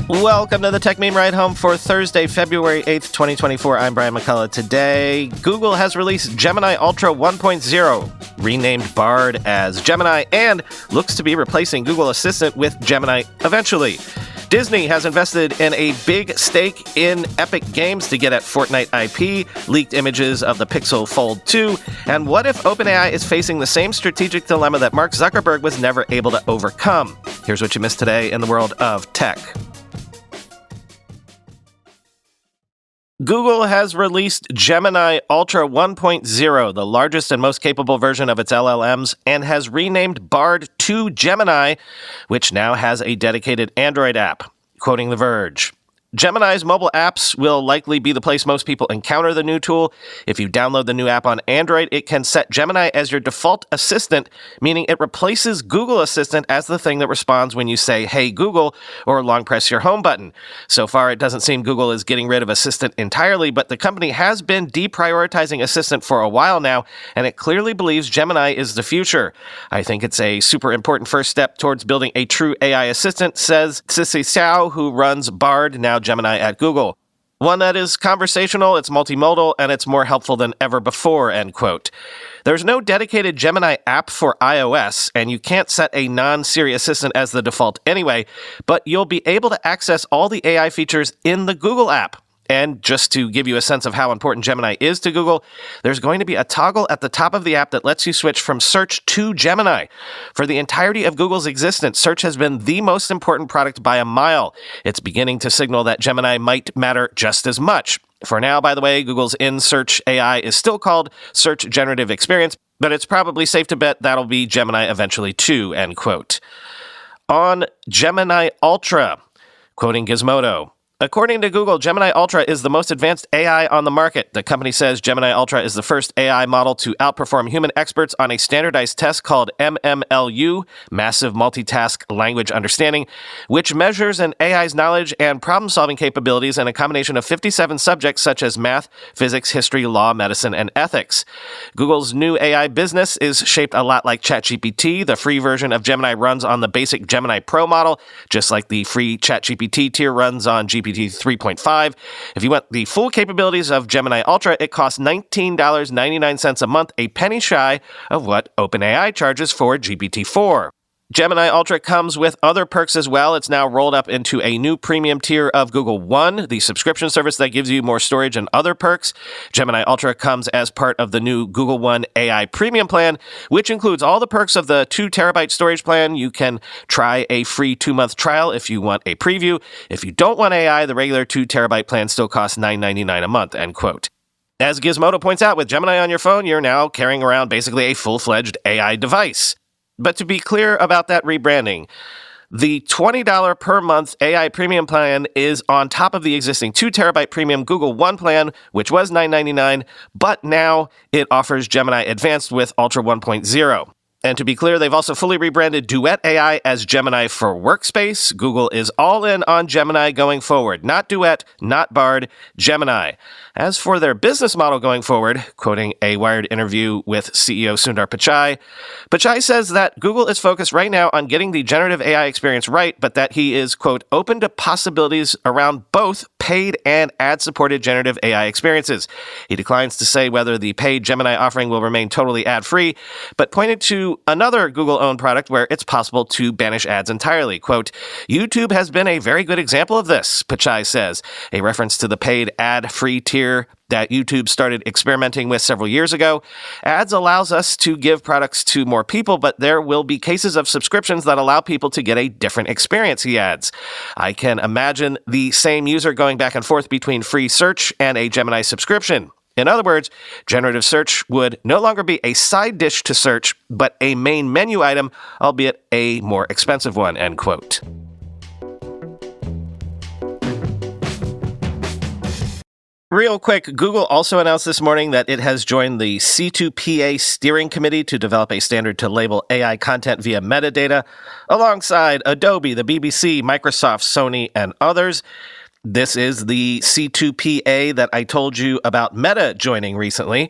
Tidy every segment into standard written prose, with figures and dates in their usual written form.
Welcome to the Tech Meme Ride Home for Thursday, February 8th, 2024. I'm Brian McCullough. Today, Google has released Gemini Ultra 1.0, renamed Bard as Gemini, and looks to be replacing Google Assistant with Gemini eventually. Disney has invested in a big stake in Epic Games to get at Fortnite IP, leaked images of the Pixel Fold 2, and what if OpenAI is facing the same strategic dilemma that Mark Zuckerberg was never able to overcome? Here's what you missed today in the world of tech. Google has released Gemini Ultra 1.0, the largest and most capable version of its LLMs, and has renamed Bard to Gemini, which now has a dedicated Android app. Quoting The Verge, Gemini's mobile apps will likely be the place most people encounter the new tool. If you download the new app on Android, it can set Gemini as your default assistant, meaning it replaces Google Assistant as the thing that responds when you say, "Hey Google," or long press your home button. So far, it doesn't seem Google is getting rid of Assistant entirely, but the company has been deprioritizing Assistant for a while now, and it clearly believes Gemini is the future. I think it's a super important first step towards building a true AI assistant, says Sissy Hsiao, who runs Bard, now Gemini at Google. One that is conversational, it's multimodal, and it's more helpful than ever before, end quote. There's no dedicated Gemini app for iOS, and you can't set a non-Siri assistant as the default anyway, but you'll be able to access all the AI features in the Google app. And just to give you a sense of how important Gemini is to Google, there's going to be a toggle at the top of the app that lets you switch from search to Gemini. For the entirety of Google's existence, search has been the most important product by a mile. It's beginning to signal that Gemini might matter just as much. For now, by the way, Google's in-search AI is still called Search Generative Experience, but it's probably safe to bet that'll be Gemini eventually too, end quote. On Gemini Ultra, quoting Gizmodo, according to Google, Gemini Ultra is the most advanced AI on the market. The company says Gemini Ultra is the first AI model to outperform human experts on a standardized test called MMLU, Massive Multitask Language Understanding, which measures an AI's knowledge and problem-solving capabilities in a combination of 57 subjects such as math, physics, history, law, medicine, and ethics. Google's new AI business is shaped a lot like ChatGPT. The free version of Gemini runs on the basic Gemini Pro model, just like the free ChatGPT tier runs on GPT 3.5. If you want the full capabilities of Gemini Ultra, it costs $19.99 a month, a penny shy of what OpenAI charges for GPT-4. Gemini Ultra comes with other perks as well. It's now rolled up into a new premium tier of Google One, the subscription service that gives you more storage and other perks. Gemini Ultra comes as part of the new Google One AI Premium plan, which includes all the perks of the 2 terabyte storage plan. You can try a free 2-month trial if you want a preview. If you don't want AI, the regular 2 terabyte plan still costs $9.99 a month, end quote. As Gizmodo points out, with Gemini on your phone, you're now carrying around basically a full-fledged AI device. But to be clear about that rebranding, the $20 per month AI premium plan is on top of the existing 2 terabyte premium Google One plan, which was $9.99, but now it offers Gemini Advanced with Ultra 1.0. And to be clear, they've also fully rebranded Duet AI as Gemini for Workspace. Google is all in on Gemini going forward. Not Duet, not Bard, Gemini. As for their business model going forward, quoting a Wired interview with CEO Sundar Pichai, Pichai says that Google is focused right now on getting the generative AI experience right, but that he is, quote, open to possibilities around both paid and ad-supported generative AI experiences. He declines to say whether the paid Gemini offering will remain totally ad-free, but pointed to another Google-owned product where it's possible to banish ads entirely. Quote, YouTube has been a very good example of this, Pichai says, a reference to the paid ad-free tier that YouTube started experimenting with several years ago. Ads allows us to give products to more people, but there will be cases of subscriptions that allow people to get a different experience, he adds. I can imagine the same user going back and forth between free search and a Gemini subscription. In other words, generative search would no longer be a side dish to search, but a main menu item, albeit a more expensive one, end quote. Real quick, Google also announced this morning that it has joined the C2PA steering committee to develop a standard to label AI content via metadata, alongside Adobe, the BBC, Microsoft, Sony, and others. This is the C2PA that I told you about Meta joining recently.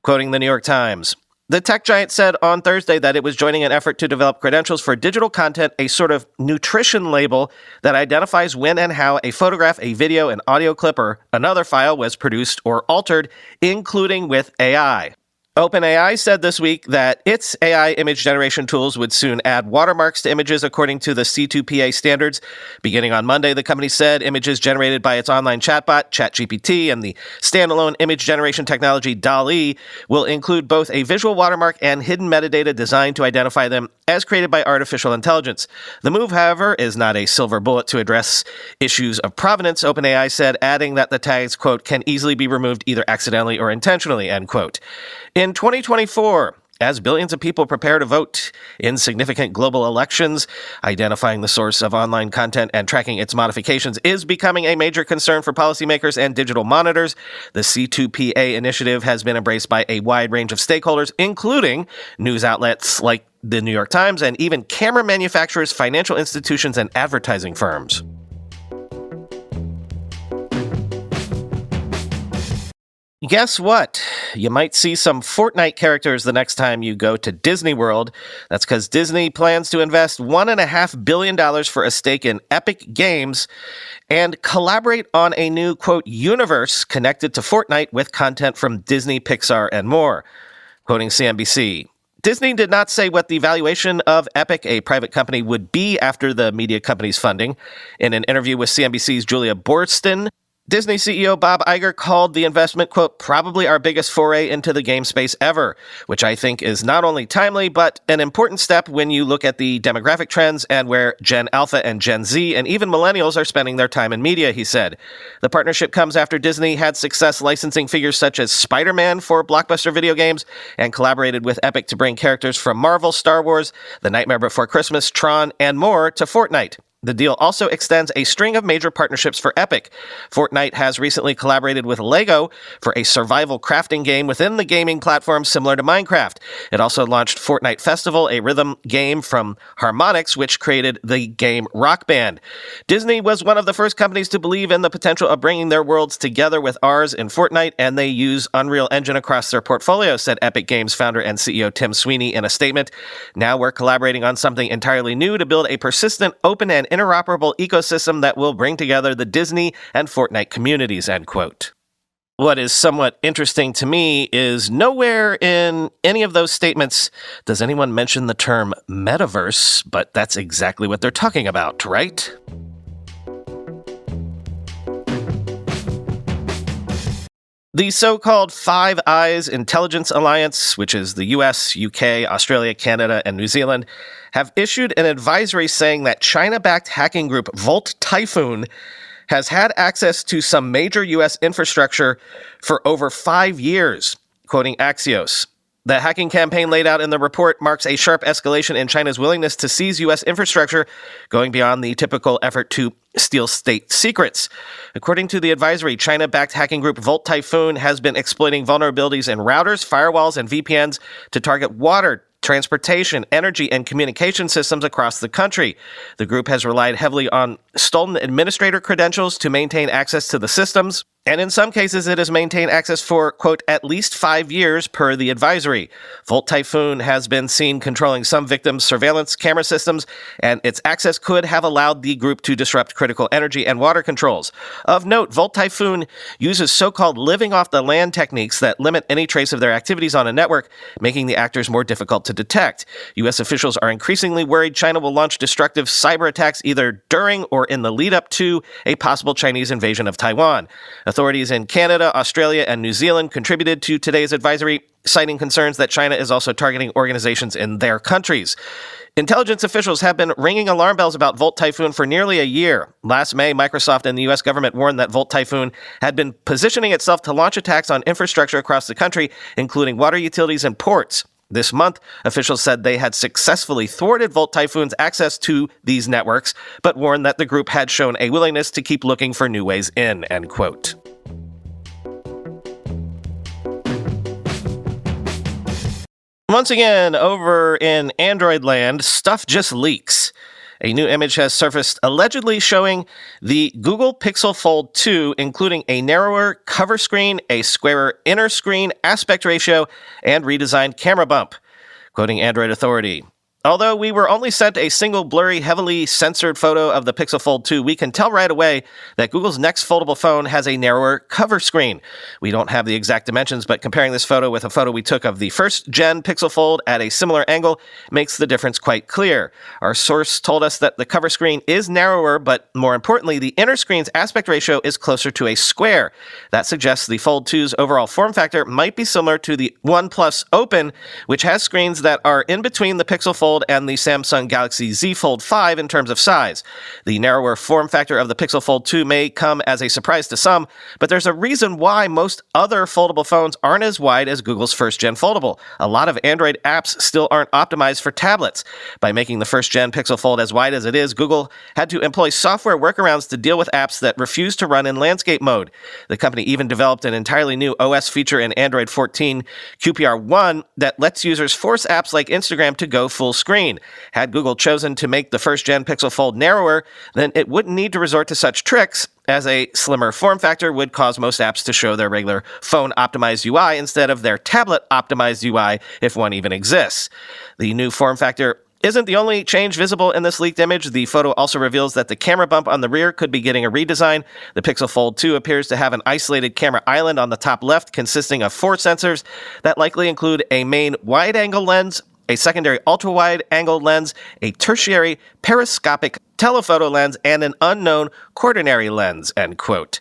Quoting the New York Times, The tech giant said on Thursday that it was joining an effort to develop credentials for digital content, a sort of nutrition label that identifies when and how a photograph, a video, an audio clip, or another file was produced or altered, including with AI. OpenAI said this week that its AI image generation tools would soon add watermarks to images according to the C2PA standards. Beginning on Monday, the company said images generated by its online chatbot, ChatGPT, and the standalone image generation technology DALL-E will include both a visual watermark and hidden metadata designed to identify them as created by artificial intelligence. The move, however, is not a silver bullet to address issues of provenance, OpenAI said, adding that the tags, quote, can easily be removed either accidentally or intentionally, end quote. In 2024, as billions of people prepare to vote in significant global elections, identifying the source of online content and tracking its modifications is becoming a major concern for policymakers and digital monitors. The C2PA initiative has been embraced by a wide range of stakeholders, including news outlets like the New York Times and even camera manufacturers, financial institutions, and advertising firms. Guess what? You might see some Fortnite characters the next time you go to Disney World. That's because Disney plans to invest $1.5 billion for a stake in Epic Games and collaborate on a new, quote, universe connected to Fortnite with content from Disney, Pixar, and more. Quoting CNBC, Disney did not say what the valuation of Epic, a private company, would be after the media company's funding. In an interview with CNBC's Julia Boorstin, Disney CEO Bob Iger called the investment, quote, probably our biggest foray into the game space ever, which I think is not only timely, but an important step when you look at the demographic trends and where Gen Alpha and Gen Z and even millennials are spending their time in media, he said. The partnership comes after Disney had success licensing figures such as Spider-Man for blockbuster video games and collaborated with Epic to bring characters from Marvel, Star Wars, The Nightmare Before Christmas, Tron, and more to Fortnite. The deal also extends a string of major partnerships for Epic. Fortnite has recently collaborated with Lego for a survival crafting game within the gaming platform similar to Minecraft. It also launched Fortnite Festival, a rhythm game from Harmonix, which created the game Rock Band. Disney was one of the first companies to believe in the potential of bringing their worlds together with ours in Fortnite, and they use Unreal Engine across their portfolio, said Epic Games founder and CEO Tim Sweeney in a statement. Now we're collaborating on something entirely new to build a persistent, open, and interoperable ecosystem that will bring together the Disney and Fortnite communities, end quote. What is somewhat interesting to me is nowhere in any of those statements does anyone mention the term metaverse, but that's exactly what they're talking about, right? The so-called Five Eyes Intelligence Alliance, which is the US, UK, Australia, Canada, and New Zealand, have issued an advisory saying that China-backed hacking group Volt Typhoon has had access to some major US infrastructure for over 5 years, quoting Axios. The hacking campaign laid out in the report marks a sharp escalation in China's willingness to seize U.S. infrastructure, going beyond the typical effort to steal state secrets. According to the advisory, China-backed hacking group Volt Typhoon has been exploiting vulnerabilities in routers, firewalls, and VPNs to target water, transportation, energy, and communication systems across the country. The group has relied heavily on stolen administrator credentials to maintain access to the systems, and in some cases it has maintained access for, quote, at least 5 years per the advisory. Volt Typhoon has been seen controlling some victims' surveillance camera systems, and its access could have allowed the group to disrupt critical energy and water controls. Of note, Volt Typhoon uses so-called living off the land techniques that limit any trace of their activities on a network, making the actors more difficult to detect. U.S. officials are increasingly worried China will launch destructive cyber attacks either during or in the lead-up to a possible Chinese invasion of Taiwan. Authorities in Canada, Australia, and New Zealand contributed to today's advisory, citing concerns that China is also targeting organizations in their countries. Intelligence officials have been ringing alarm bells about Volt Typhoon for nearly a year. Last May, Microsoft and the U.S. government warned that Volt Typhoon had been positioning itself to launch attacks on infrastructure across the country, including water utilities and ports. This month, officials said they had successfully thwarted Volt Typhoon's access to these networks, but warned that the group had shown a willingness to keep looking for new ways in, end quote. Once again, over in Android land, stuff just leaks. A new image has surfaced allegedly showing the Google Pixel Fold 2, including a narrower cover screen, a squarer inner screen aspect ratio, and redesigned camera bump. Quoting Android Authority, although we were only sent a single blurry, heavily censored photo of the Pixel Fold 2, we can tell right away that Google's next foldable phone has a narrower cover screen. We don't have the exact dimensions, but comparing this photo with a photo we took of the first-gen Pixel Fold at a similar angle makes the difference quite clear. Our source told us that the cover screen is narrower, but more importantly, the inner screen's aspect ratio is closer to a square. That suggests the Fold 2's overall form factor might be similar to the OnePlus Open, which has screens that are in between the Pixel Fold and the Samsung Galaxy Z Fold 5 in terms of size. The narrower form factor of the Pixel Fold 2 may come as a surprise to some, but there's a reason why most other foldable phones aren't as wide as Google's first-gen foldable. A lot of Android apps still aren't optimized for tablets. By making the first-gen Pixel Fold as wide as it is, Google had to employ software workarounds to deal with apps that refuse to run in landscape mode. The company even developed an entirely new OS feature in Android 14 QPR1 that lets users force apps like Instagram to go full screen. Had Google chosen to make the first-gen Pixel Fold narrower, then it wouldn't need to resort to such tricks, as a slimmer form factor would cause most apps to show their regular phone-optimized UI instead of their tablet-optimized UI, if one even exists. The new form factor isn't the only change visible in this leaked image. The photo also reveals that the camera bump on the rear could be getting a redesign. The Pixel Fold 2 appears to have an isolated camera island on the top left consisting of 4 sensors that likely include a main wide-angle lens, a secondary ultra-wide-angle lens, a tertiary periscopic telephoto lens, and an unknown quaternary lens, end quote.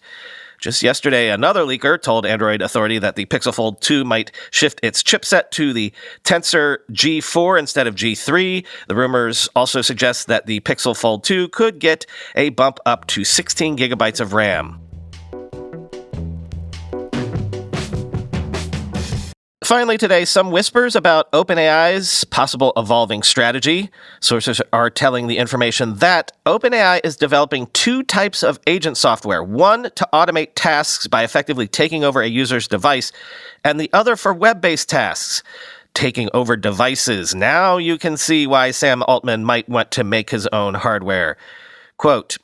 Just yesterday, another leaker told Android Authority that the Pixel Fold 2 might shift its chipset to the Tensor G4 instead of G3. The rumors also suggest that the Pixel Fold 2 could get a bump up to 16 gigabytes of RAM. Finally today, some whispers about OpenAI's possible evolving strategy. Sources are telling the information that OpenAI is developing 2 types of agent software, one to automate tasks by effectively taking over a user's device, and the other for web-based tasks. Taking over devices. Now you can see why Sam Altman might want to make his own hardware. Quote,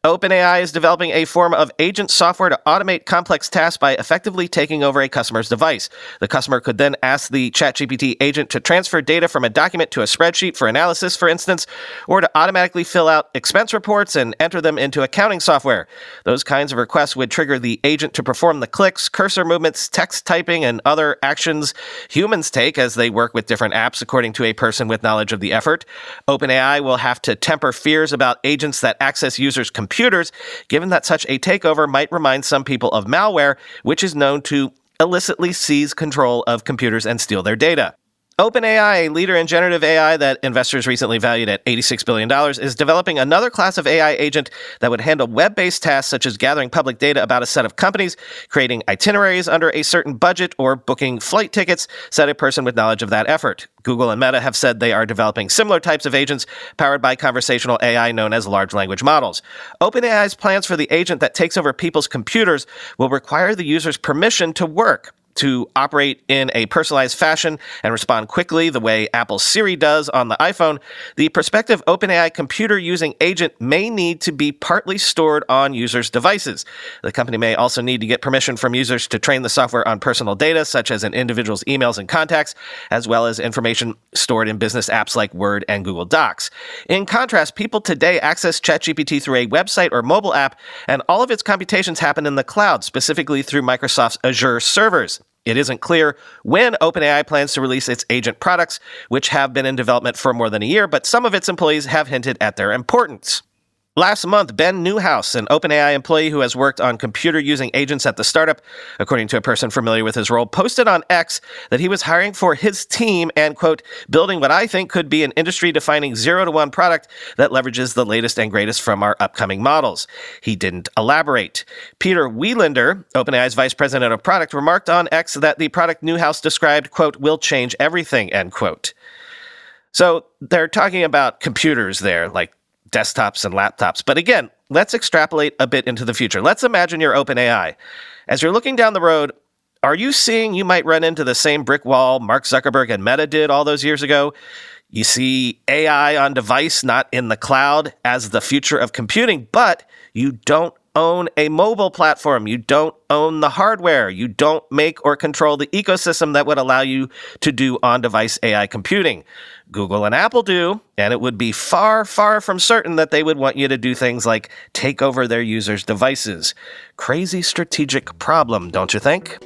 OpenAI is developing a form of agent software to automate complex tasks by effectively taking over a customer's device. The customer could then ask the ChatGPT agent to transfer data from a document to a spreadsheet for analysis, for instance, or to automatically fill out expense reports and enter them into accounting software. Those kinds of requests would trigger the agent to perform the clicks, cursor movements, text typing, and other actions humans take as they work with different apps, according to a person with knowledge of the effort. OpenAI will have to temper fears about agents that access users' computers, given that such a takeover might remind some people of malware, which is known to illicitly seize control of computers and steal their data. OpenAI, a leader in generative AI that investors recently valued at $86 billion, is developing another class of AI agent that would handle web-based tasks such as gathering public data about a set of companies, creating itineraries under a certain budget, or booking flight tickets, said a person with knowledge of that effort. Google and Meta have said they are developing similar types of agents powered by conversational AI known as large language models. OpenAI's plans for the agent that takes over people's computers will require the user's permission to work, to operate in a personalized fashion and respond quickly the way Apple's Siri does on the iPhone. The prospective OpenAI computer-using agent may need to be partly stored on users' devices. The company may also need to get permission from users to train the software on personal data, such as an individual's emails and contacts, as well as information stored in business apps like Word and Google Docs. In contrast, people today access ChatGPT through a website or mobile app, and all of its computations happen in the cloud, specifically through Microsoft's Azure servers. It isn't clear when OpenAI plans to release its agent products, which have been in development for more than a year, but some of its employees have hinted at their importance. Last month, Ben Newhouse, an OpenAI employee who has worked on computer-using agents at the startup, according to a person familiar with his role, posted on X that he was hiring for his team and, quote, building what I think could be an industry-defining 0-to-1 product that leverages the latest and greatest from our upcoming models. He didn't elaborate. Peter Wielander, OpenAI's vice president of product, remarked on X that the product Newhouse described, quote, will change everything, end quote. So they're talking about computers there, like desktops and laptops. But again, let's extrapolate a bit into the future. Let's imagine you're OpenAI. As you're looking down the road, are you seeing you might run into the same brick wall Mark Zuckerberg and Meta did all those years ago? You see AI on device, not in the cloud, as the future of computing, but you don't own a mobile platform. You don't own the hardware. You don't make or control the ecosystem that would allow you to do on-device AI computing. Google and Apple do, and it would be far, far from certain that they would want you to do things like take over their users' devices. Crazy strategic problem, don't you think?